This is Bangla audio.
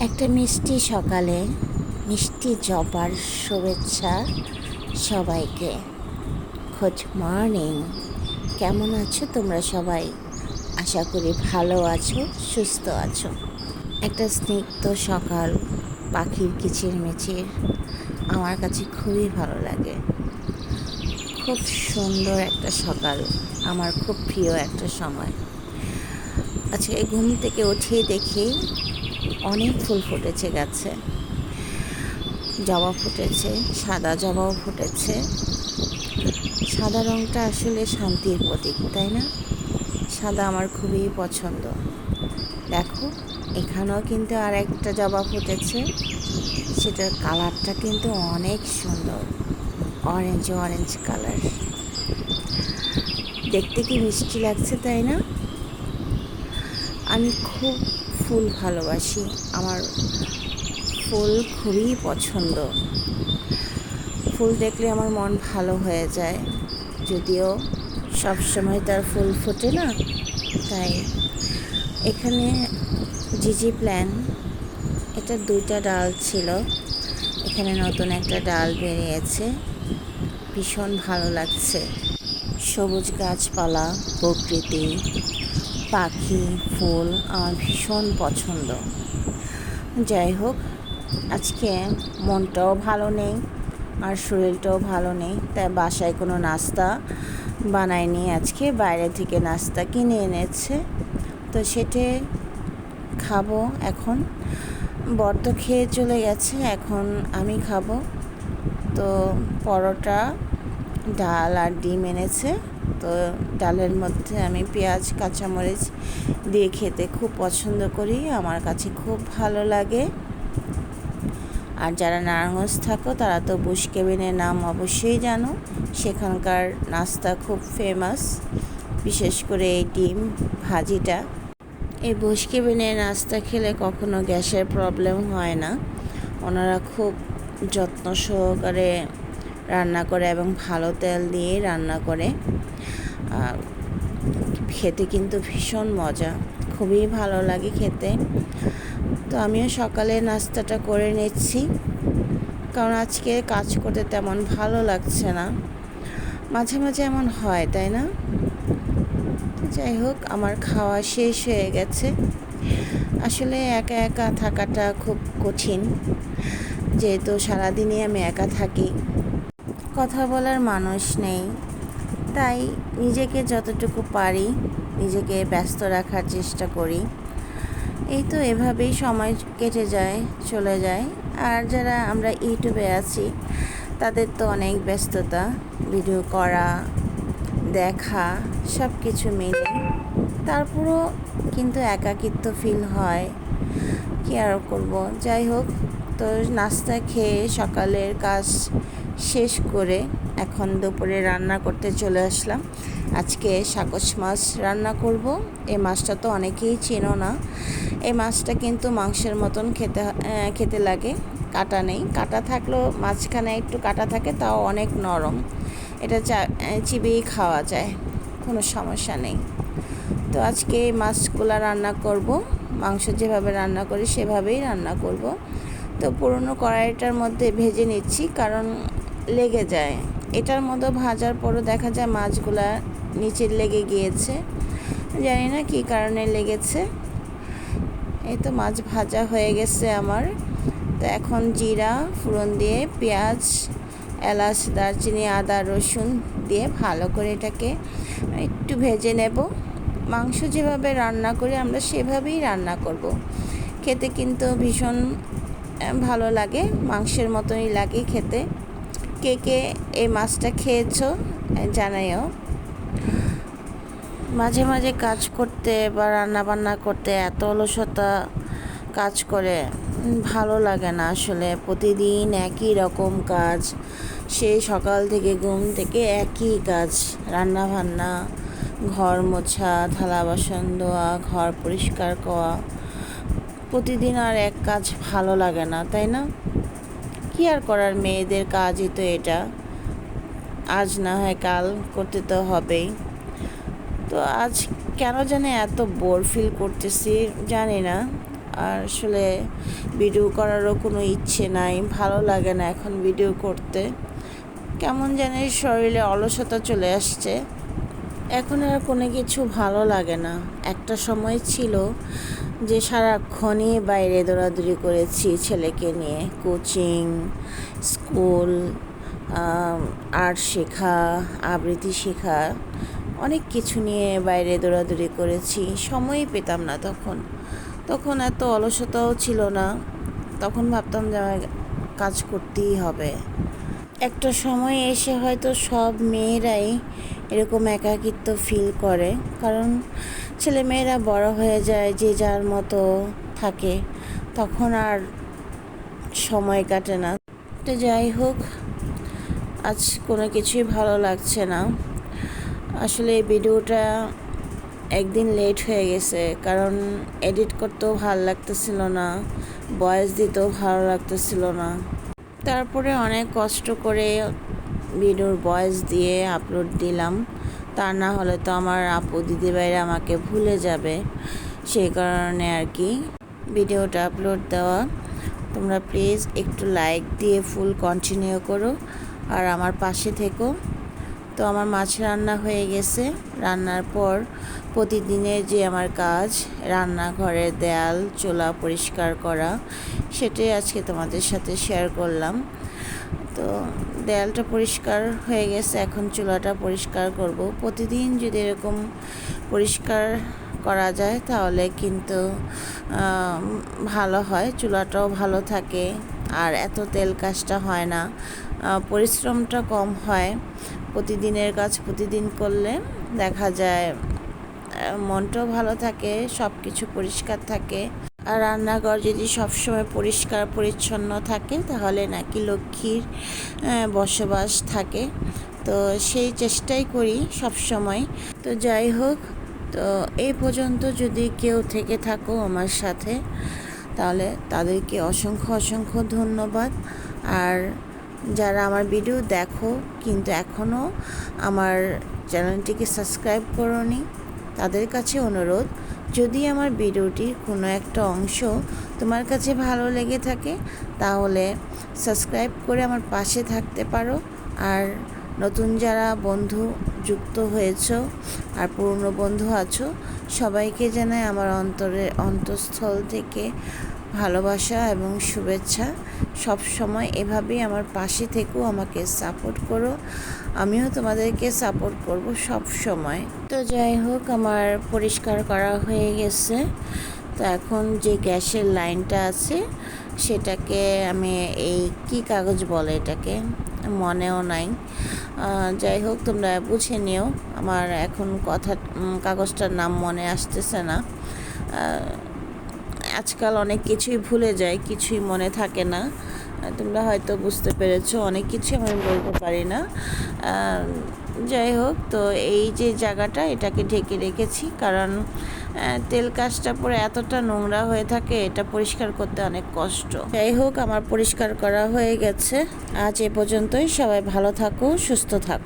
একটা মিষ্টি সকালে মিষ্টি জবার শুভেচ্ছা সবাইকে। Good morning. কেমন আছো তোমরা সবাই? আশা করি ভালো আছো, সুস্থ আছো। একটা স্নিগ্ধ সকাল, পাখির কিচিরমিচির আমার কাছে খুবই ভালো লাগে। খুব সুন্দর একটা সকাল, আমার খুব প্রিয় একটা সময়। আজকে ঘুম থেকে উঠেই দেখি অনেক ফুল ফুটেছে গাছে। জবা ফুটেছে, সাদা জবাও ফুটেছে। সাদা রঙটা আসলে শান্তির প্রতীক, তাই না? সাদা আমার খুবই পছন্দ। দেখো, এখানেও কিন্তু আর একটা জবা ফুটেছে। সেটার কালারটা কিন্তু অনেক সুন্দর, অরেঞ্জ অরেঞ্জ কালার। দেখতে কি মিষ্টি লাগছে, তাই না? আমি খুব ফুল ভালোবাসি, আমার ফুল খুবই পছন্দ। ফুল দেখলে আমার মন ভালো হয়ে যায়, যদিও সব সময় তার ফুল ফোটে না। তাই এখানে জিজি প্ল্যান, এটা 2টা ডাল ছিল, এখানে নতুন একটা ডাল বেরিয়েছে। ভীষণ ভালো লাগছে। সবুজ গাছপালা, প্রকৃতি, পাখি, ফুল আমার ভীষণ পছন্দ। যাই হোক, আজকে মনটাও ভালো নেই আর শরীরটাও ভালো নেই, তাই বাসায় কোনো নাস্তা বানাইনি। আজকে বাইরে থেকে নাস্তা কিনে এনেছে, তো সেটা খাবো এখন। বর তো খেয়ে চলে গেছে, এখন আমি খাবো। তো পরোটা, ডাল আর ডিম এনেছে। তো ডালের মধ্যে আমি পেঁয়াজ কাঁচামরিচ দিয়ে খেতে খুব পছন্দ করি, আমার কাছে খুব ভালো লাগে। আর যারা নারায়ণগঞ্জ থাকো তারা তো বুশ কেবিনের নাম অবশ্যই জানো। সেখানকার নাস্তা খুব ফেমাস, বিশেষ করে এই ডিম ভাজিটা। এই বুশ কেবিনের নাস্তা খেলে কখনো গ্যাসের প্রবলেম হয় না। ওনারা খুব যত্ন সহকারে রান্না করে এবং ভালো তেল দিয়ে রান্না করে। খেতে কিন্তু ভীষণ মজা, খুবই ভালো লাগে খেতে। তো আমিও সকালে নাস্তাটা করে নিচ্ছি, কারণ আজকে কাজ করতে তেমন ভালো লাগছে না। মাঝে মাঝে এমন হয়, তাই না? যাই হোক, আমার খাওয়া শেষ হয়ে গেছে। আসলে একা একা থাকাটা খুব কঠিন, যেহেতু সারাদিনই আমি একা থাকি, কথা বলার মানুষ নেই। তাই নিজেকে যতটুকু পারি নিজেকে ব্যস্ত রাখার চেষ্টা করি। এই তো এভাবেই সময় কেটে যায়, চলে যায়। আর যারা আমরা ইউটিউবে আছি তাদের তো অনেক ব্যস্ততা, ভিডিও করা, দেখা, সব কিছু মিলে। তারপরও কিন্তু একাকিত্ব ফিল হয়, কি আর করব। যাই হোক, তো নাস্তা খেয়ে সকালের কাজ শেষ করে এখন দুপুরে রান্না করতে চলে আসলাম। আজকে সাকচ মাছ রান্না করব। এই মাছটা তো অনেকেই চেনো না। এই মাছটা কিন্তু মাংসের মতন খেতে লাগে। কাটা নেই, কাটা থাকলেও মাঝখানে একটু কাটা থাকে, তাও অনেক নরম। এটা চিবিয়েই খাওয়া যায়, কোনো সমস্যা নেই। তো আজকে এই মাছগুলা রান্না করব, মাংস যেভাবে রান্না করি সেভাবেই রান্না করব। তো পুরনো কড়াইটার মধ্যে ভেজে নিচ্ছি, কারণ লেগে যায়। এটার মধ্যে ভাজার পরও দেখা যায় মাছগুলা নিচে লেগে গিয়েছে, জানি না কী কারণে লেগেছে। এই তো মাছ ভাজা হয়ে গেছে আমার। তো এখন জিরা ফোড়ন দিয়ে পেঁয়াজ, এলাচ, দারচিনি, আদা, রসুন দিয়ে ভালো করে এটাকে একটু ভেজে নেব। মাংস যেভাবে রান্না করি আমরা সেভাবেই রান্না করব। খেতে কিন্তু ভীষণ ভালো লাগে, মাংসের মতনই লাগে খেতে। কে কে এই মাছটা খেয়েছো জানাইও। মাঝে মাঝে কাজ করতে বা রান্না বান্না করতে এত অলসতা কাজ করে, ভালো লাগে না আসলে। প্রতিদিন একই রকম কাজ, সেই সকাল থেকে ঘুম থেকে একই কাজ, রান্না বান্না, ঘর মোছা, থালা বাসন ধোয়া, ঘর পরিষ্কার করা। প্রতিদিন আর এক কাজ ভালো লাগে না, তাই না? কি আর করার, মেয়েদের কাজই তো এটা। আজ না হয় কাল করতে তো হবেই। তো আজ কেন জানি এত বোর ফিল করতেছি, জানি না। আর আসলে ভিডিও করারও কোনো ইচ্ছে নাই, ভালো লাগে না এখন ভিডিও করতে। কেমন জানি শরীরে অলসতা চলে আসছে, এখন আর কোনো কিছু ভালো লাগে না। একটা সময় ছিল যে সারাক্ষণই বাইরে দৌড়াদৌড়ি করেছি ছেলেকে নিয়ে, কোচিং, স্কুল, আর্ট শেখা, আবৃত্তি শেখা, অনেক কিছু নিয়ে বাইরে দৌড়াদৌড়ি করেছি। সময়ই পেতাম না তখন এত অলসতাও ছিল না। তখন ভাবতাম যে আমার কাজ করতেই হবে। একটা সময় এসে হয়তো সব মেয়েরাই এরকম একাকিত্ব ফিল করে, কারণ ছেলেমেয়েরা বড় হয়ে যায়, যে যার মতো থাকে, তখন আর সময় কাটে না। তো যাই হোক, আজ কোনো কিছুই ভালো লাগছে না। আসলে এই ভিডিওটা একদিন লেট হয়ে গেছে, কারণ এডিট করতেও ভালো লাগতেছিল না, ভয়েস দিতেও ভালো লাগতেছিল না। তারপরে অনেক কষ্ট করে ভিডিওর ভয়েস দিয়ে আপলোড দিলাম, তা না হলে তো আমার আপু দিদিভাইরা আমাকে ভুলে যাবে। সেই কারণে আর কি ভিডিওটা আপলোড দেওয়া। তোমরা প্লিজ একটু লাইক দিয়ে ফুল কন্টিনিউ করো আর আমার পাশে থেকো। তো আমার মাছ রান্না হয়ে গেছে। রান্নার পর প্রতিদিনের যে আমার কাজ, রান্নাঘরের দেয়াল চুলা পরিষ্কার করা, সেটাই আজকে তোমাদের সাথে শেয়ার করলাম। তো দেয়ালটা পরিষ্কার হয়ে গেছে, এখন চুলাটা পরিষ্কার করব। প্রতিদিন যদি এরকম পরিষ্কার করা যায় তাহলে কিন্তু ভালো হয়, চুলাটাও ভালো থাকে আর এত তেল কাজটা হয় না, পরিশ্রমটা কম হয়। প্রতিদিনের কাজ প্রতিদিন করলে দেখা যায় মনটাও ভালো থাকে, সব কিছু পরিষ্কার থাকে। আর রান্নাঘর যদি সবসময় পরিষ্কার পরিচ্ছন্ন থাকে তাহলে নাকি লক্ষ্মীর বসবাস থাকে। তো সেই চেষ্টাই করি সব সময়। তো যাই হোক, তো এই পর্যন্ত যদি কেউ থেকে থাকো আমার সাথে, তাহলে তাদেরকে অসংখ্য অসংখ্য ধন্যবাদ। আর যারা আমার ভিডিও দেখো কিন্তু এখনও আমার চ্যানেলটিকে সাবস্ক্রাইব করোনি, তাদের কাছে অনুরোধ, যদি আমার ভিডিওটির কোনো একটা অংশ তোমার কাছে ভালো লেগে থাকে তাহলে সাবস্ক্রাইব করে আমার পাশে থাকতে পারো। আর নতুন যারা বন্ধু যুক্ত হয়েছো আর পুরনো বন্ধু আছো, সবাইকে জানাই আমার অন্তঃস্থল থেকে ভালোবাসা এবং শুভেচ্ছা। সব সময় এভাবেই আমার পাশে থেকেও আমাকে সাপোর্ট করো, আমিও তোমাদেরকে সাপোর্ট করব সব সময়। তো যাই হোক, আমার পরিষ্কার করা হয়ে গেছে। তো এখন যে গ্যাসের লাইনটা আছে সেটাকে আমি, এই কি কাগজ বলে এটাকে, মনেও নাই, যাই হোক তোমরা বুঝে নিও, আমার এখন কাগজটার নাম মনে আসতেছে না। আজকাল অনেক কিছুই ভুলে যায়, কিছুই মনে থাকে না। তোমরা হয়তো বুঝতে পেরেছো, অনেক কিছু আমি বলতে পারি না। যাই হোক, তো এই যে জায়গাটা এটাকে ঢেকে রেখেছি, কারণ তেল কাজটা পরে এতটা নোংরা হয়ে থাকে, এটা পরিষ্কার করতে অনেক কষ্ট। যাই হোক, আমার পরিষ্কার করা হয়ে গেছে। আজ এ পর্যন্তই। সবাই ভালো থাকো, সুস্থ থাকো।